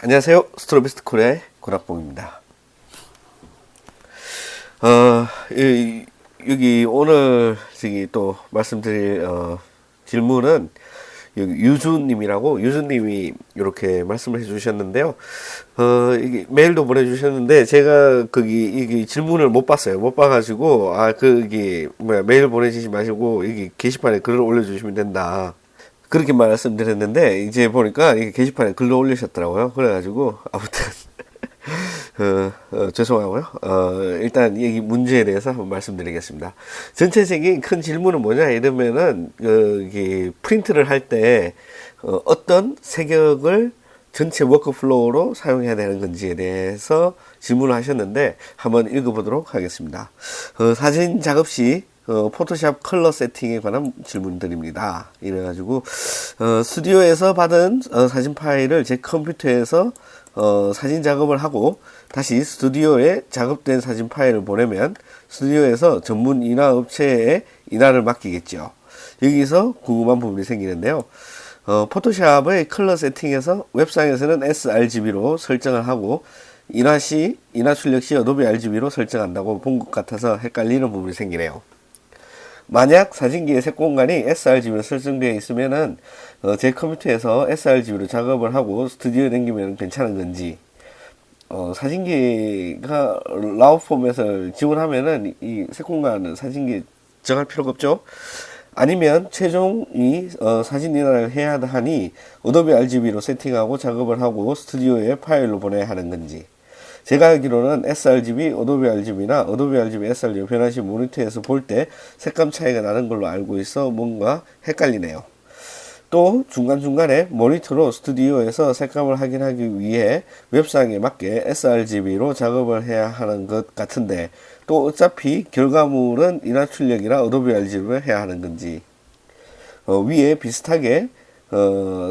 안녕하세요. 스트로비스트 코리아의 권학봉입니다. 여기 오늘 저기 또 말씀드릴 질문은 여기 유주님이 이렇게 말씀을 해주셨는데요. 이게 메일도 보내주셨는데 제가 이게 질문을 못 봤어요. 못 봐가지고 메일 보내주지 마시고 여기 게시판에 글을 올려주시면 된다. 그렇게 말씀드렸는데 이제 보니까 이게 게시판에 글을 올리셨더라고요. 그래가지고 아무튼 죄송하고요. 일단 이 문제에 대해서 한번 말씀드리겠습니다. 전체적인 큰 질문은 뭐냐 이러면은 이게 프린트를 할 때 어떤 색역을 전체 워크플로우로 사용해야 되는 건지에 대해서 질문을 하셨는데 한번 읽어보도록 하겠습니다. 사진 작업 시 포토샵 컬러 세팅에 관한 질문드립니다. 이래가지고 스튜디오에서 받은 사진 파일을 제 컴퓨터에서 사진 작업을 하고 다시 스튜디오에 작업된 사진 파일을 보내면 스튜디오에서 전문 인화 업체에 인화를 맡기겠죠. 여기서 궁금한 부분이 생기는데요. 포토샵의 컬러 세팅에서 웹상에서는 sRGB로 설정을 하고 인화 출력 시 어도비 RGB로 설정한다고 본 것 같아서 헷갈리는 부분이 생기네요. 만약 사진기의 색 공간이 sRGB로 설정되어 있으면은 제 컴퓨터에서 sRGB로 작업을 하고 스튜디오에 남기면 괜찮은 건지, 사진기가 라우 포맷을 지원하면은 이 색 공간은 사진기에 정할 필요가 없죠. 아니면 최종 사진 인화를 해야 하니 어도비 RGB로 세팅하고 작업을 하고 스튜디오에 파일로 보내야 하는 건지. 제가 알기로는 sRGB, 어도비 RGB나 어도비 RGB, sRGB 변환시 모니터에서 볼 때 색감 차이가 나는 걸로 알고 있어 뭔가 헷갈리네요. 또 중간중간에 모니터로 스튜디오에서 색감을 확인하기 위해 웹상에 맞게 sRGB로 작업을 해야 하는 것 같은데 또 어차피 결과물은 인화 출력이나 어도비 RGB로 해야 하는 건지. 위에 비슷하게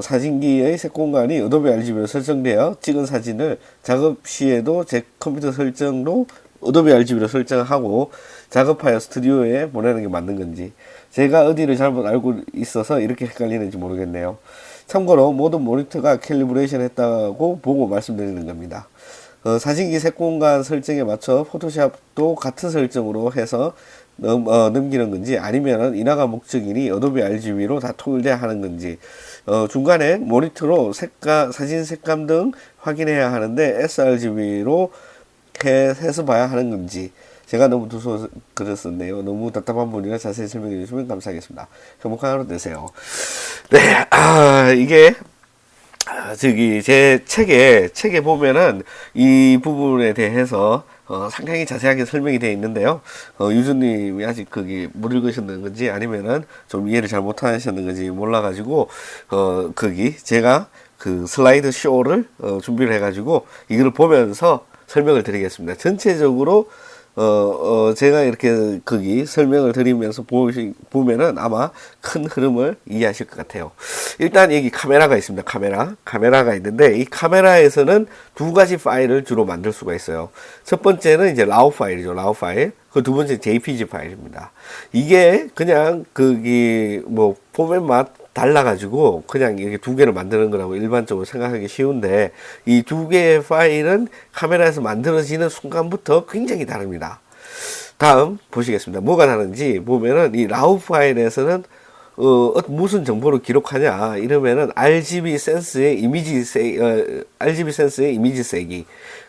사진기의 색 공간이 어도비 RGB로 설정되어 찍은 사진을 작업 시에도 제 컴퓨터 설정로 어도비 RGB로 설정하고 작업하여 스튜디오에 보내는 게 맞는 건지, 제가 어디를 잘못 알고 있어서 이렇게 헷갈리는지 모르겠네요. 참고로 모든 모니터가 캘리브레이션 했다고 보고 말씀드리는 겁니다. 사진기 색 공간 설정에 맞춰 포토샵도 같은 설정으로 해서 넘기는 건지, 아니면은 인화가 목적이니 어도비 RGB로 다 통일돼야 하는 건지, 중간에 모니터로 사진 색감 등 확인해야 하는데 sRGB로 해서 봐야 하는 건지. 제가 너무 두서워서 글을 썼네요. 너무 답답한 분이라 자세히 설명해 주시면 감사하겠습니다. 행복한 하루 되세요. 네, 이게 제 책에 보면은 이 부분에 대해서 상당히 자세하게 설명이 되어 있는데요. 유주님이 아직 못 읽으셨는 건지 아니면은 좀 이해를 잘 못하셨는 건지 몰라가지고 제가 슬라이드 쇼를 준비를 해가지고 이걸 보면서 설명을 드리겠습니다. 전체적으로 제가 이렇게 설명을 드리면서 보면은 아마 큰 흐름을 이해하실 것 같아요. 일단 여기 카메라가 있습니다. 카메라가 있는데 이 카메라에서는 두 가지 파일을 주로 만들 수가 있어요. 첫 번째는 이제 라우 파일이죠. 라우 파일. 그 두 번째 JPG 파일입니다. 이게 그냥 포맷만 달라가지고 그냥 이렇게 두 개를 만드는 거라고 일반적으로 생각하기 쉬운데 이 두 개의 파일은 카메라에서 만들어지는 순간부터 굉장히 다릅니다. 다음 보시겠습니다. 뭐가 다른지 보면은 이 라우 파일에서는 무슨 정보를 기록하냐 이러면은 RGB 센스의 이미지 세기,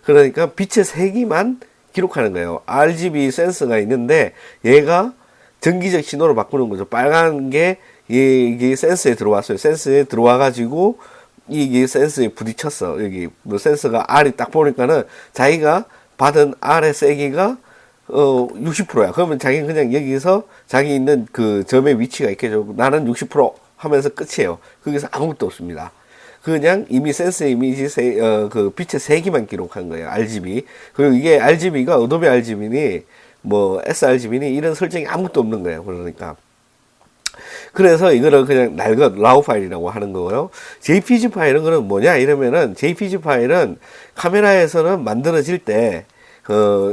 그러니까 빛의 세기만 기록하는 거예요. RGB 센서가 있는데 얘가 전기적 신호로 바꾸는 거죠. 빨간 게 이게 센서에 들어왔어요. 센서에 들어와가지고 이게 센서에 부딪혔어. 여기 센서가 R이 딱 보니까는 자기가 받은 R의 세기가 60%야. 그러면 자기는 그냥 여기서 자기 있는 점의 위치가 있겠죠. 나는 60% 하면서 끝이에요. 거기서 아무것도 없습니다. 그냥 이미 센서 이미지 빛의 세기만 기록한 거예요. RGB. 그리고 이게 RGB가 어도비 RGB니 sRGB니 이런 설정이 아무것도 없는 거예요. 그래서 이거를 그냥 낡은 라우 파일이라고 하는 거고요. JPG 파일은 그럼 뭐냐 이러면은 JPG 파일은 카메라에서는 만들어질 때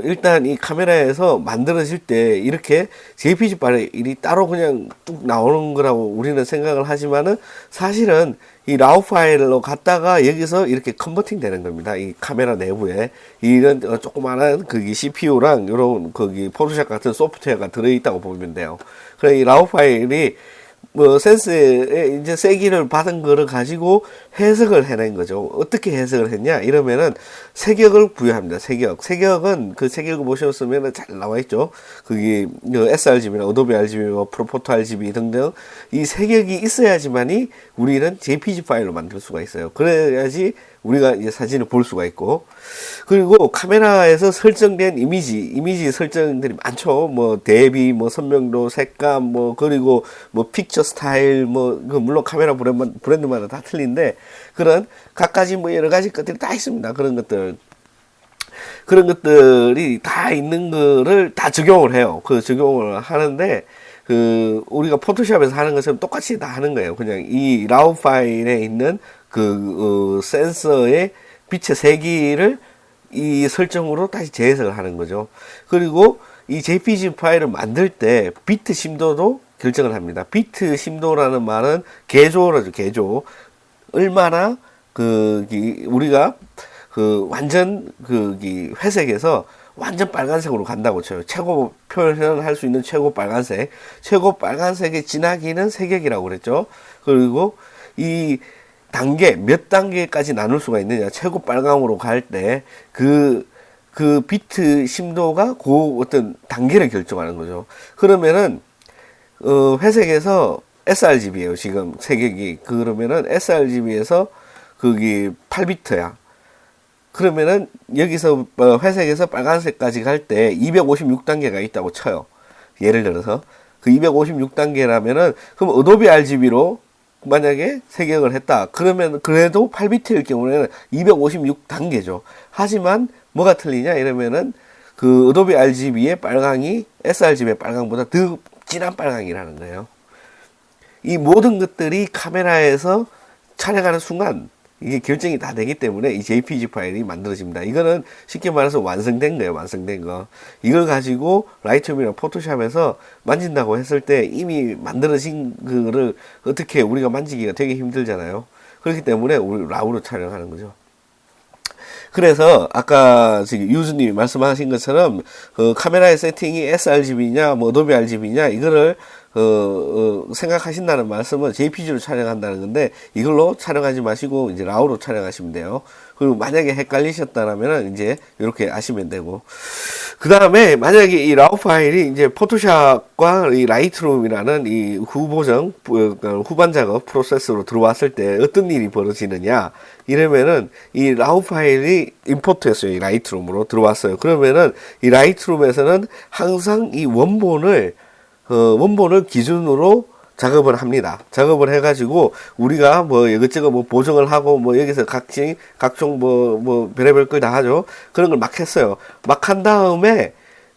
일단 이 카메라에서 만들어질 때 이렇게 JPG 파일이 따로 그냥 뚝 나오는 거라고 우리는 생각을 하지만은 사실은 이 라우 파일로 갔다가 여기서 이렇게 컨버팅 되는 겁니다. 이 카메라 내부에 이런 조그마한 거기 CPU랑 이런 거기 포토샵 같은 소프트웨어가 들어있다고 보면 돼요. 그래 이 라우 파일이 뭐 센서에 이제 세기를 받은 거를 가지고 해석을 해낸 거죠. 어떻게 해석을 했냐 이러면은 세격을 부여합니다. 세격은 그 세격을 보셨으면 잘 나와 있죠. 그게 sRGB나 어도비 RGB, 뭐 프로포토 RGB 등등 이 세격이 있어야지만이 우리는 JPG 파일로 만들 수가 있어요. 그래야지 우리가 이제 사진을 볼 수가 있고, 그리고 카메라에서 설정된 이미지 설정들이 많죠. 뭐 대비, 뭐 선명도, 색감, 뭐 그리고 뭐 픽처 스타일, 뭐 물론 카메라 브랜드마다 다 틀린데 그런 각가지 뭐 여러 가지 것들이 다 있습니다. 그런 것들이 다 있는 거를 다 적용을 해요. 그 적용을 하는데 우리가 포토샵에서 하는 것처럼 똑같이 다 하는 거예요. 그냥 이 라우 파일에 있는 센서의 빛의 세기를 이 설정으로 다시 재해석을 하는 거죠. 그리고 이 JPG 파일을 만들 때 비트 심도도 결정을 합니다. 비트 심도라는 말은 개조라죠, 개조. 얼마나 우리가 완전 회색에서 완전 빨간색으로 간다고 쳐요. 최고 표현할 수 있는 최고 빨간색의 진하기는 세격이라고 그랬죠. 그리고 이 몇 단계까지 나눌 수가 있느냐. 최고 빨강으로 갈 때 그 비트 심도가 어떤 단계를 결정하는 거죠. 그러면은 회색에서 sRGB예요. 지금 세격이. 그러면은 sRGB에서 그게 8비트야. 그러면은 여기서 회색에서 빨간색까지 갈 때 256단계가 있다고 쳐요. 예를 들어서 그 256단계라면은 그럼 어도비 RGB로 만약에 세격을 했다. 그러면 그래도 8비트일 경우에는 256단계죠. 하지만 뭐가 틀리냐 이러면은 그 어도비 RGB의 빨강이 sRGB의 빨강보다 더 진한 빨강이라는 거예요. 이 모든 것들이 카메라에서 촬영하는 순간 이게 결정이 다 되기 때문에 이 JPG 파일이 만들어집니다. 이거는 쉽게 말해서 완성된 거예요. 완성된 거. 이걸 가지고 라이트룸이나 포토샵에서 만진다고 했을 때 이미 만들어진 거를 어떻게 우리가 만지기가 되게 힘들잖아요. 그렇기 때문에 우리 라우로 촬영하는 거죠. 그래서 아까 지금 유즈님이 말씀하신 것처럼 카메라의 세팅이 sRGB냐 뭐 어도비 RGB냐 이거를 생각하신다는 말씀은 JPG로 촬영한다는 건데 이걸로 촬영하지 마시고 이제 라우로 촬영하시면 돼요. 그리고 만약에 헷갈리셨다라면 이제 이렇게 아시면 되고, 그 다음에 만약에 이 라우 파일이 이제 포토샵과 이 라이트룸이라는 이 후반 작업 프로세스로 들어왔을 때 어떤 일이 벌어지느냐 이러면은 이 라우 파일이 임포트했어요. 이 라이트룸으로 들어왔어요. 그러면은 이 라이트룸에서는 항상 이 원본을 기준으로 작업을 합니다. 작업을 해가지고 우리가 뭐 이것저것 뭐 보정을 하고 뭐 여기서 각종 별의별 걸 다 하죠. 그런 걸 막 했어요. 막 한 다음에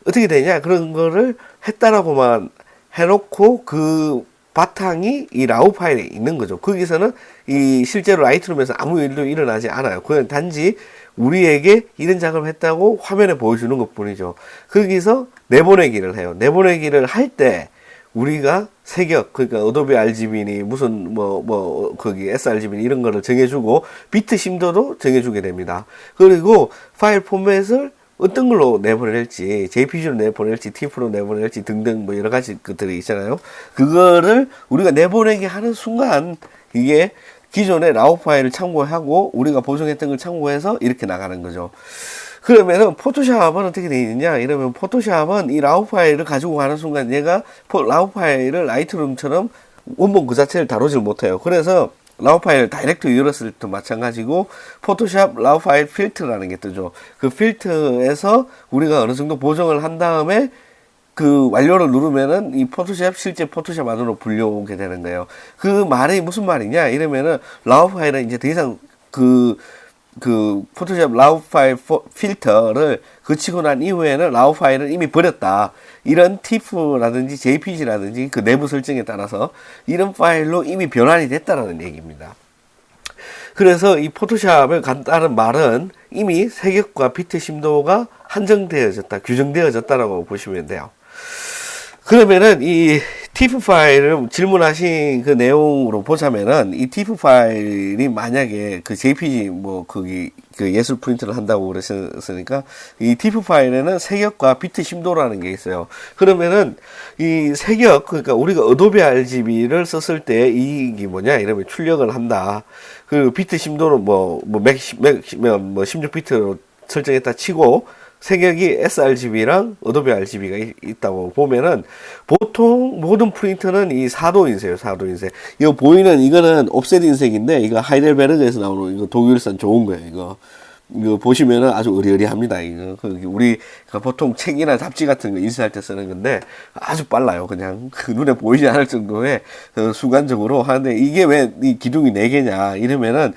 어떻게 되냐? 그런 거를 했다라고만 해놓고 그 바탕이 이 라우 파일에 있는 거죠. 거기서는 이 실제로 라이트룸에서 아무 일도 일어나지 않아요. 그냥 단지 우리에게 이런 작업을 했다고 화면에 보여주는 것 뿐이죠. 거기서 내보내기를 해요. 내보내기를 할 때 우리가 세격, 그러니까 어도비 RGB니 무슨 거기 sRGB니 이런 거를 정해주고 비트 심도도 정해주게 됩니다. 그리고 파일 포맷을 어떤 걸로 내보낼지, JPG로 내보낼지, TIFF로 내보낼지 등등 뭐 여러 가지 것들이 있잖아요. 그거를 우리가 내보내게 하는 순간 이게 기존의 라우 파일을 참고하고 우리가 보정했던 걸 참고해서 이렇게 나가는 거죠. 그러면은 포토샵은 어떻게 되어 있느냐 이러면 포토샵은 이 라우 파일을 가지고 가는 순간 얘가 라우 파일을 라이트룸처럼 원본 그 자체를 다루질 못해요. 그래서 라우 파일 다이렉트 열었을 때도 마찬가지고 포토샵 라우 파일 필터라는 게 뜨죠. 그 필터에서 우리가 어느 정도 보정을 한 다음에 그 완료를 누르면은 이 포토샵 실제 포토샵 안으로 불려오게 되는 거예요. 그 말이 무슨 말이냐 이러면은 라우 파일은 이제 더 이상 그 포토샵 라우 파일 필터를 거치고 난 이후에는 라우 파일은 이미 버렸다. 이런 TIFF라든지 JPG라든지 그 내부 설정에 따라서 이런 파일로 이미 변환이 됐다라는 얘기입니다. 그래서 이 포토샵을 간다는 말은 이미 색역과 비트 심도가 한정되어졌다, 규정되어졌다라고 보시면 돼요. 그러면은 이 TIFF 파일을 질문하신 그 내용으로 보자면은 이 TIFF 파일이 만약에 그 JPG 뭐 거기 그 예술 프린트를 한다고 그랬으니까 이 TIFF 파일에는 색역과 비트 심도라는 게 있어요. 그러면은 이 색역, 그러니까 우리가 어도비 RGB를 썼을 때 이게 뭐냐 이러면 출력을 한다. 그 비트 심도는 뭐 16비트로 설정했다 치고 색역이 sRGB랑 어도비 RGB가 있다고 보면은 보통 모든 프린터는 이 4도 인쇄예요. 4도 인쇄. 이거 보이는 이거는 옵셋 인쇄기인데 이거 하이델베르그에서 나오는 이거 독일산 좋은 거예요. 이거 보시면은 아주 으리으리합니다. 이거 우리 보통 책이나 잡지 같은 거 인쇄할 때 쓰는 건데 아주 빨라요. 그냥 그 눈에 보이지 않을 정도의 순간적으로 하는데 이게 왜 이 기둥이 4개냐 이러면은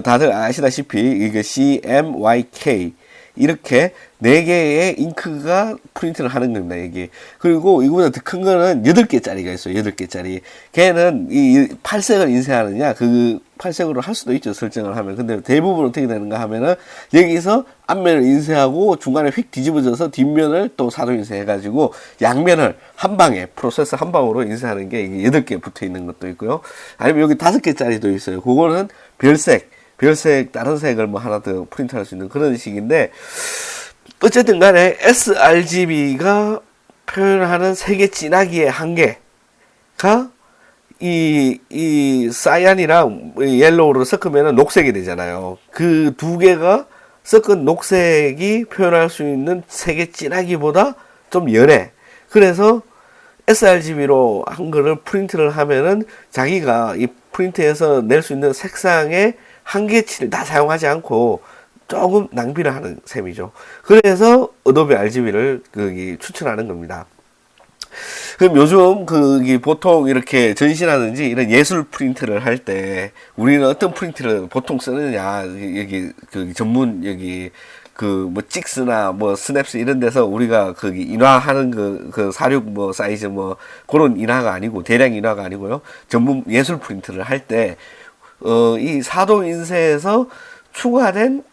다들 아시다시피 이게 CMYK 이렇게 4개의 잉크가 프린트를 하는 겁니다, 이게. 그리고 이거보다 더 큰 거는 8개짜리가 있어요, 8개짜리. 걔는 이 8색을 인쇄하느냐, 그 8색으로 할 수도 있죠, 설정을 하면. 근데 대부분 어떻게 되는가 하면은, 여기서 앞면을 인쇄하고 중간에 휙 뒤집어져서 뒷면을 또 4도 인쇄해가지고 양면을 한 방에, 프로세서 한 방으로 인쇄하는 게 이게 8개 붙어 있는 것도 있고요. 아니면 여기 5개짜리도 있어요. 그거는 별색, 다른 색을 뭐 하나 더 프린트 할 수 있는 그런 식인데, 어쨌든 간에 sRGB가 표현하는 색의 진하기의 한계가 이 사이안이랑 옐로우를 섞으면 녹색이 되잖아요. 그 두 개가 섞은 녹색이 표현할 수 있는 색의 진하기보다 좀 연해. 그래서 sRGB로 한 거를 프린트를 하면은 자기가 이 프린트에서 낼 수 있는 색상의 한계치를 다 사용하지 않고 조금 낭비를 하는 셈이죠. 그래서 어도비 RGB를 추천하는 겁니다. 그럼 요즘 보통 이렇게 전시라든지 이런 예술 프린트를 할 때 우리는 어떤 프린트를 보통 쓰느냐, 여기 전문 뭐 찍스나 뭐 스냅스 이런 데서 우리가 인화하는 그 사륙 뭐 사이즈 뭐 그런 인화가 아니고 대량 인화가 아니고요. 전문 예술 프린트를 할 때 이 4도 인쇄에서 추가된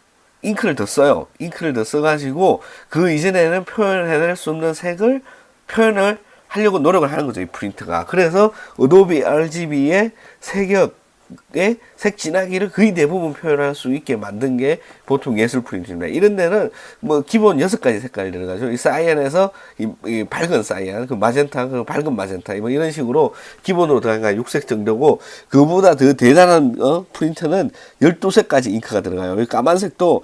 잉크를 더 써요. 잉크를 더 써가지고 그 이전에는 표현해낼 수 없는 색을 표현을 하려고 노력을 하는 거죠, 이 프린트가. 그래서 어도비 RGB의 색역의 색 진하기를 거의 대부분 표현할 수 있게 만든 게 보통 예술 프린트입니다. 이런 데는 뭐 기본 6가지 색깔이 들어가죠. 이 사이안에서 이 밝은 사이안, 그 마젠타, 그 밝은 마젠타, 뭐 이런 식으로 기본으로 들어간 6색 정도고, 그보다 더 대단한 프린트는 12색까지 잉크가 들어가요. 이 까만색도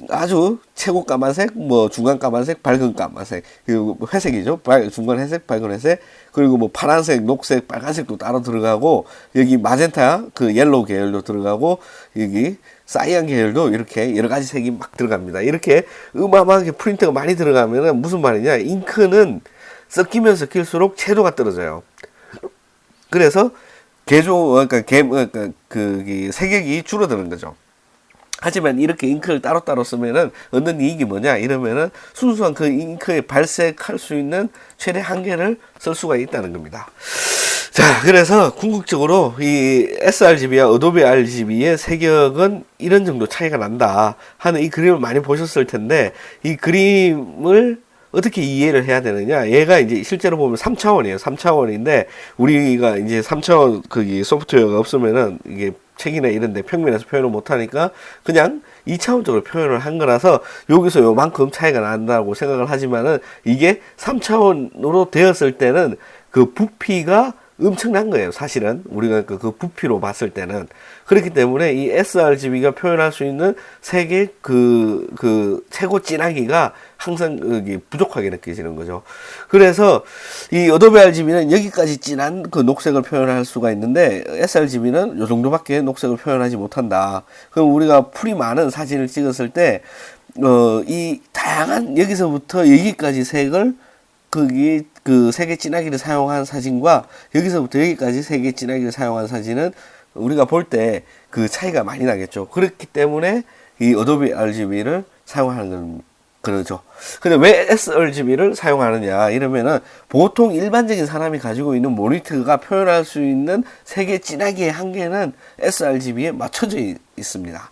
아주 최고 까만색, 뭐 중간 까만색, 밝은 까만색, 그리고 회색이죠. 중간 회색, 밝은 회색, 그리고 뭐 파란색, 녹색, 빨간색도 따로 들어가고, 여기 마젠타, 그 옐로우 계열도 들어가고, 여기 사이안 계열도 이렇게 여러 가지 색이 막 들어갑니다. 이렇게 어마어마하게 프린트가 많이 들어가면은 무슨 말이냐, 잉크는 섞이면 섞일수록 채도가 떨어져요. 그래서 색역이 줄어드는 거죠. 하지만 이렇게 잉크를 따로따로 쓰면은 얻는 이익이 뭐냐 이러면은 순수한 그 잉크에 발색할 수 있는 최대 한계를 쓸 수가 있다는 겁니다. 자, 그래서 궁극적으로 이 sRGB와 어도비 RGB의 색역은 이런 정도 차이가 난다 하는 이 그림을 많이 보셨을 텐데, 이 그림을 어떻게 이해를 해야 되느냐? 얘가 이제 실제로 보면 3차원이에요. 3차원인데 우리가 이제 3차원 소프트웨어가 없으면은 이게 책이나 이런 데 평면에서 표현을 못하니까 그냥 2차원적으로 표현을 한 거라서 여기서 요만큼 차이가 난다고 생각을 하지만은, 이게 3차원으로 되었을 때는 그 부피가 엄청난 거예요. 사실은 우리가 그 부피로 봤을 때는. 그렇기 때문에 이 sRGB가 표현할 수 있는 색의 최고 진하기가 항상 부족하게 느껴지는 거죠. 그래서 이 어도비 RGB는 여기까지 진한 그 녹색을 표현할 수가 있는데, sRGB는 요 정도밖에 녹색을 표현하지 못한다. 그럼 우리가 풀이 많은 사진을 찍었을 때 이 다양한 여기서부터 여기까지 색을 그 색의 진하기를 사용한 사진과 여기서부터 여기까지 색의 진하기를 사용한 사진은 우리가 볼 때 그 차이가 많이 나겠죠. 그렇기 때문에 이 어도비 RGB를 사용하는 그러죠. 근데 왜 sRGB를 사용하느냐 이러면은 보통 일반적인 사람이 가지고 있는 모니터가 표현할 수 있는 색의 진하기의 한계는 sRGB에 맞춰져 있습니다.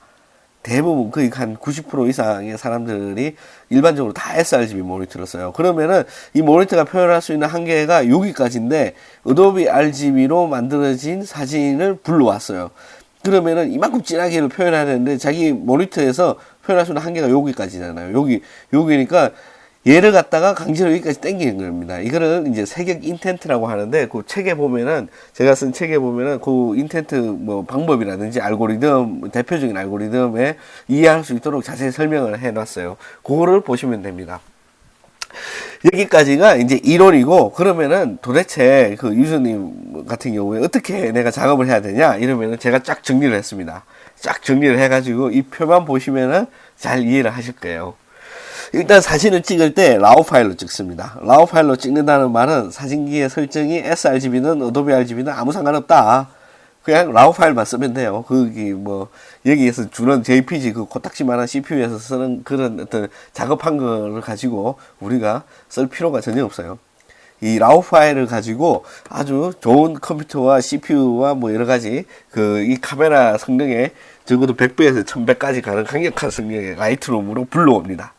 대부분 거의 한 90% 이상의 사람들이 일반적으로 다 sRGB 모니터를 써요. 그러면은 이 모니터가 표현할 수 있는 한계가 여기까지인데 어도비 RGB로 만들어진 사진을 불러왔어요. 그러면은 이만큼 진하게를 표현해야 되는데 자기 모니터에서 표현할 수 있는 한계가 여기까지잖아요. 여기니까 얘를 갖다가 강제로 여기까지 당기는 겁니다. 이거를 이제 색역 인텐트라고 하는데 그 책에 보면은 제가 쓴 책에 보면은 그 인텐트 뭐 방법이라든지 알고리즘 대표적인 알고리즘에 이해할 수 있도록 자세히 설명을 해놨어요. 그거를 보시면 됩니다. 여기까지가 이제 이론이고 그러면은 도대체 그 유저님 같은 경우에 어떻게 내가 작업을 해야 되냐 이러면은 제가 쫙 정리를 했습니다. 쫙 정리를 해가지고 이 표만 보시면은 잘 이해를 하실 거예요. 일단 사진을 찍을 때 라우 파일로 찍습니다. 라우 파일로 찍는다는 말은 사진기의 설정이 sRGB는 어도비 RGB는 아무 상관없다. 그냥 라우 파일만 쓰면 돼요. 거기 뭐 여기에서 주는 JPG 그 코딱지만한 CPU에서 쓰는 그런 어떤 작업한 거를 가지고 우리가 쓸 필요가 전혀 없어요. 이 라우 파일을 가지고 아주 좋은 컴퓨터와 CPU와 뭐 여러 가지 그 이 카메라 성능에 적어도 100배에서 1000배까지 가는 강력한 성능의 라이트룸으로 불러옵니다.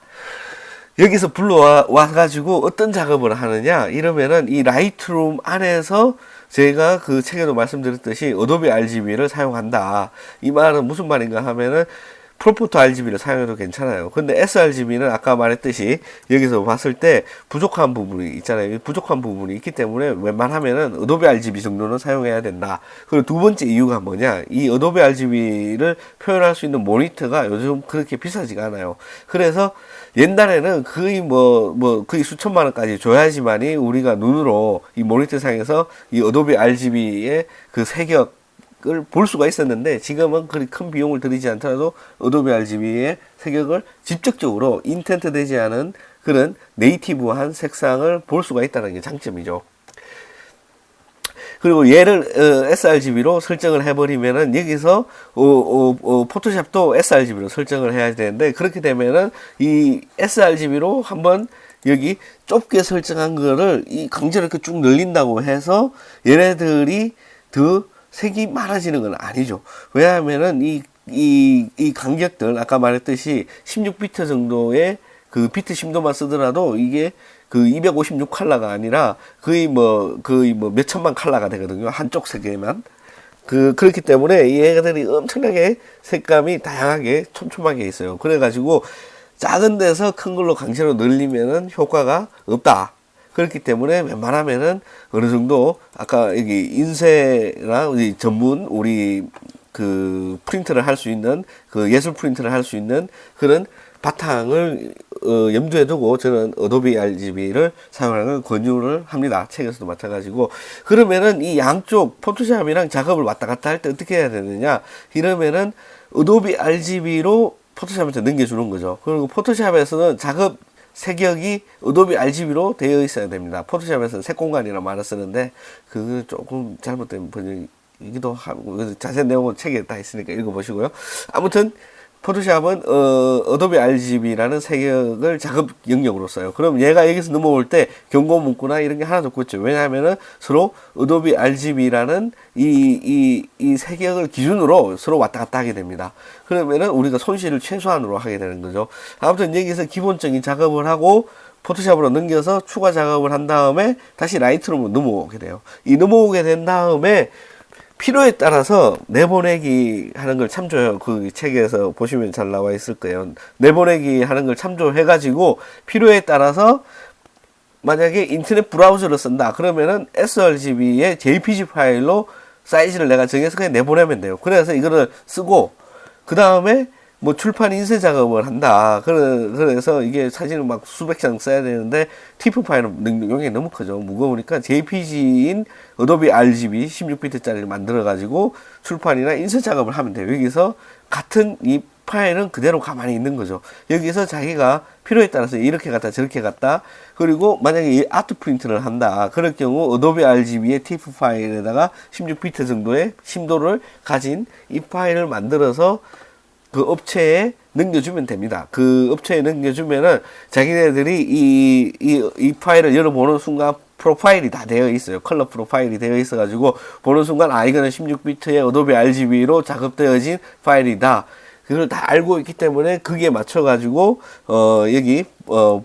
여기서 불러와가지고 어떤 작업을 하느냐 이러면은 이 라이트룸 안에서 제가 그 책에도 말씀드렸듯이 어도비 RGB를 사용한다. 이 말은 무슨 말인가 하면은 프로포터 RGB를 사용해도 괜찮아요. 근데 sRGB는 아까 말했듯이 여기서 봤을 때 부족한 부분이 있잖아요. 부족한 부분이 있기 때문에 웬만하면은 어도비 RGB 정도는 사용해야 된다. 그리고 두 번째 이유가 뭐냐? 이 어도비 RGB를 표현할 수 있는 모니터가 요즘 그렇게 비싸지가 않아요. 그래서 옛날에는 거의 거의 수천만 원까지 줘야지만이 우리가 눈으로 이 모니터 상에서 이 어도비 RGB의 그 색역 을 볼 수가 있었는데 지금은 그리 큰 비용을 들이지 않더라도 어도비 RGB의 색역을 직접적으로 인텐트 되지 않은 그런 네이티브한 색상을 볼 수가 있다는 게 장점이죠. 그리고 얘를 sRGB로 설정을 해버리면은 여기서 포토샵도 sRGB로 설정을 해야 되는데 그렇게 되면은 이 sRGB로 한번 여기 좁게 설정한 거를 이 강제로 이렇게 쭉 늘린다고 해서 얘네들이 더 색이 많아지는 건 아니죠. 왜냐하면은 이 간격들 아까 말했듯이 16비트 정도의 그 비트 심도만 쓰더라도 이게 그 256 컬러가 아니라 거의 몇 천만 컬러가 되거든요. 한쪽 색에만. 그렇기 때문에 얘들이 엄청나게 색감이 다양하게 촘촘하게 있어요. 그래가지고 작은 데서 큰 걸로 강제로 늘리면은 효과가 없다. 그렇기 때문에 웬만하면은 어느 정도 아까 여기 인쇄나 우리 전문 우리 그 프린트를 할 수 있는 그 예술 프린트를 할 수 있는 그런 바탕을 염두에 두고 저는 어도비 RGB를 사용하는 걸 권유를 합니다. 책에서도 마찬가지고. 그러면은 이 양쪽 포토샵이랑 작업을 왔다 갔다 할 때 어떻게 해야 되느냐 이러면은 어도비 RGB로 포토샵한테 넘겨주는 거죠. 그리고 포토샵에서는 작업 색역이 어도비 RGB로 되어 있어야 됩니다. 포토샵에서는 색공간이라는 말을 쓰는데 그거 조금 잘못된 번역이기도 하고 자세한 내용은 책에 다 있으니까 읽어보시고요. 아무튼 포토샵은 어도비 RGB라는 색역을 작업 영역으로 써요. 그럼 얘가 여기서 넘어올 때 경고 문구나 이런 게 하나도 없겠죠. 왜냐하면은 서로 어도비 RGB라는 이 색역을 기준으로 서로 왔다 갔다 하게 됩니다. 그러면은 우리가 손실을 최소한으로 하게 되는 거죠. 아무튼 여기서 기본적인 작업을 하고 포토샵으로 넘겨서 추가 작업을 한 다음에 다시 라이트룸으로 넘어오게 돼요. 이 넘어오게 된 다음에 필요에 따라서 내보내기 하는 걸 참조해요. 그 책에서 보시면 잘 나와 있을 거예요. 내보내기 하는 걸 참조해가지고 필요에 따라서 만약에 인터넷 브라우저를 쓴다. 그러면은 sRGB의 JPG 파일로 사이즈를 내가 정해서 그냥 내보내면 돼요. 그래서 이거를 쓰고 그 다음에 뭐 출판 인쇄 작업을 한다. 그래서 이게 사진을 막 수백 장 써야 되는데 TIFF 파일은 용량이 너무 크죠. 무거우니까 JPG인 어도비 RGB 16비트짜리를 만들어 가지고 출판이나 인쇄 작업을 하면 돼요. 여기서 같은 이 파일은 그대로 가만히 있는 거죠. 여기서 자기가 필요에 따라서 이렇게 갔다 저렇게 갔다. 그리고 만약에 이 아트 프린트를 한다. 그럴 경우 어도비 RGB의 TIFF 파일에다가 16비트 정도의 심도를 가진 이 파일을 만들어서 그 업체에 넘겨주면 됩니다. 그 업체에 넘겨주면은 자기네들이 이 파일을 열어보는 순간 프로파일이 다 되어 있어요. 컬러 프로파일이 되어 있어가지고 보는 순간 아 이거는 16비트의 어도비 RGB로 작업되어진 파일이다. 그걸 다 알고 있기 때문에 그게 맞춰가지고 여기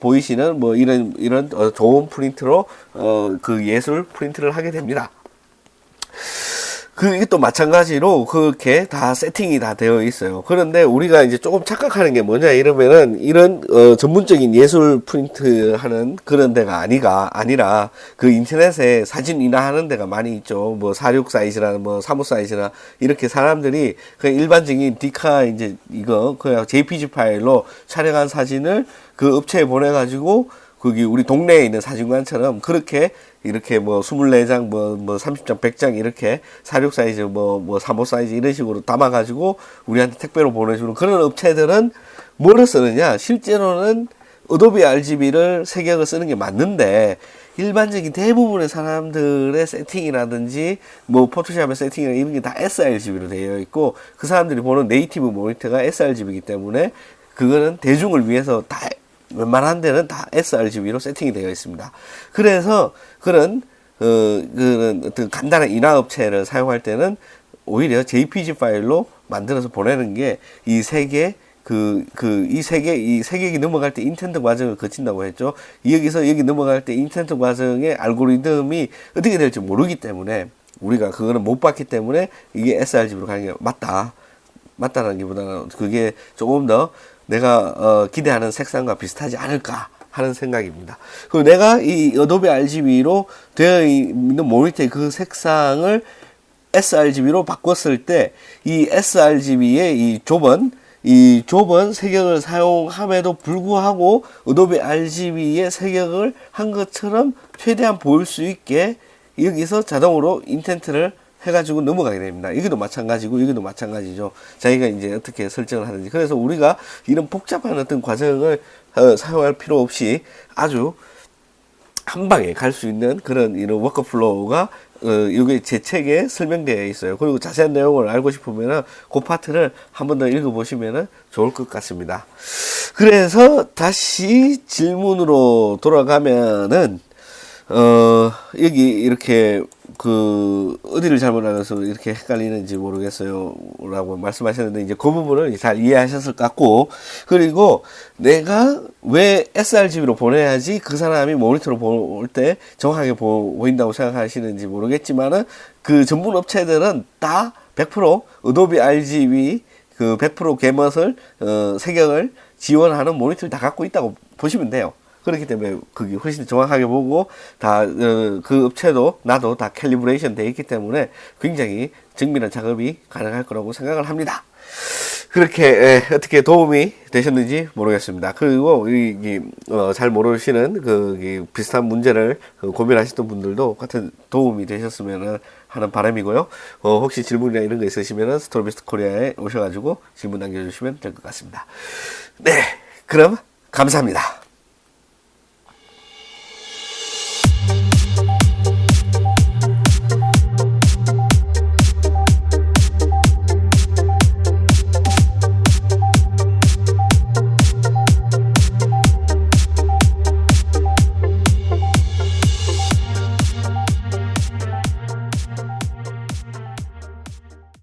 보이시는 뭐 이런 좋은 프린트로 그 예술 프린트를 하게 됩니다. 그게 또 마찬가지로 그렇게 다 세팅이 다 되어 있어요. 그런데 우리가 이제 조금 착각하는 게 뭐냐 이러면은 이런 전문적인 예술 프린트 하는 그런 데가 아니라 그 인터넷에 사진 인화하는 데가 많이 있죠. 뭐 46 사이즈나 뭐 35 사이즈나 이렇게 사람들이 그 일반적인 디카 이제 이거 그냥 JPG 파일로 촬영한 사진을 그 업체에 보내가지고 거기 우리 동네에 있는 사진관처럼 그렇게 이렇게 뭐 24장 뭐 30장 100장 이렇게 46 사이즈 뭐 35 사이즈 이런 식으로 담아가지고 우리한테 택배로 보내주는 그런 업체들은 뭐를 쓰느냐 실제로는 어도비 RGB를 색역을 쓰는 게 맞는데 일반적인 대부분의 사람들의 세팅이라든지 뭐 포토샵의 세팅이나 이런 게 다 sRGB로 되어 있고 그 사람들이 보는 네이티브 모니터가 sRGB이기 때문에 그거는 대중을 위해서 다 웬만한 데는 다 sRGB로 세팅이 되어 있습니다. 그래서 그런 어떤 간단한 인화 업체를 사용할 때는 오히려 JPG 파일로 만들어서 보내는 게 이 색액이 넘어갈 때 인텐트 과정을 거친다고 했죠. 여기서 여기 넘어갈 때 인텐트 과정의 알고리즘이 어떻게 될지 모르기 때문에 우리가 그거는 못 봤기 때문에 이게 sRGB로 가는 게 맞다는 게보다는 그게 조금 더 내가 기대하는 색상과 비슷하지 않을까 하는 생각입니다. 그리고 내가 이 어도비 RGB로 되어 있는 모니터의 그 색상을 sRGB로 바꿨을 때 이 sRGB의 이 좁은 색역을 사용함에도 불구하고 어도비 RGB의 색역을 한 것처럼 최대한 보일 수 있게 여기서 자동으로 인텐트를 해가지고 넘어가게 됩니다. 여기도 마찬가지고 여기도 마찬가지죠. 자기가 이제 어떻게 설정을 하든지. 그래서 우리가 이런 복잡한 어떤 과정을 사용할 필요 없이 아주 한 방에 갈 수 있는 그런 이런 워크플로우가 이게 제 책에 설명되어 있어요. 그리고 자세한 내용을 알고 싶으면은 그 파트를 한 번 더 읽어보시면은 좋을 것 같습니다. 그래서 다시 질문으로 돌아가면은 여기 이렇게 어디를 잘못 알아서 이렇게 헷갈리는지 모르겠어요. 라고 말씀하셨는데, 이제 그 부분을 잘 이해하셨을 것 같고, 그리고 내가 왜 sRGB로 보내야지 그 사람이 모니터로 볼 때 정확하게 보인다고 생각하시는지 모르겠지만은, 그 전문 업체들은 다 100% 어도비 RGB, 100% 개멋을, 색역을 지원하는 모니터를 다 갖고 있다고 보시면 돼요. 그렇기 때문에 그게 훨씬 정확하게 보고 다 그 업체도 나도 다 캘리브레이션 되어 있기 때문에 굉장히 정밀한 작업이 가능할 거라고 생각을 합니다. 그렇게 어떻게 도움이 되셨는지 모르겠습니다. 그리고 잘 모르시는 비슷한 문제를 고민하시던 분들도 같은 도움이 되셨으면 하는 바람이고요. 혹시 질문이나 이런 거 있으시면 스토리비스트 코리아에 오셔가지고 질문 남겨주시면 될 것 같습니다. 네, 그럼 감사합니다.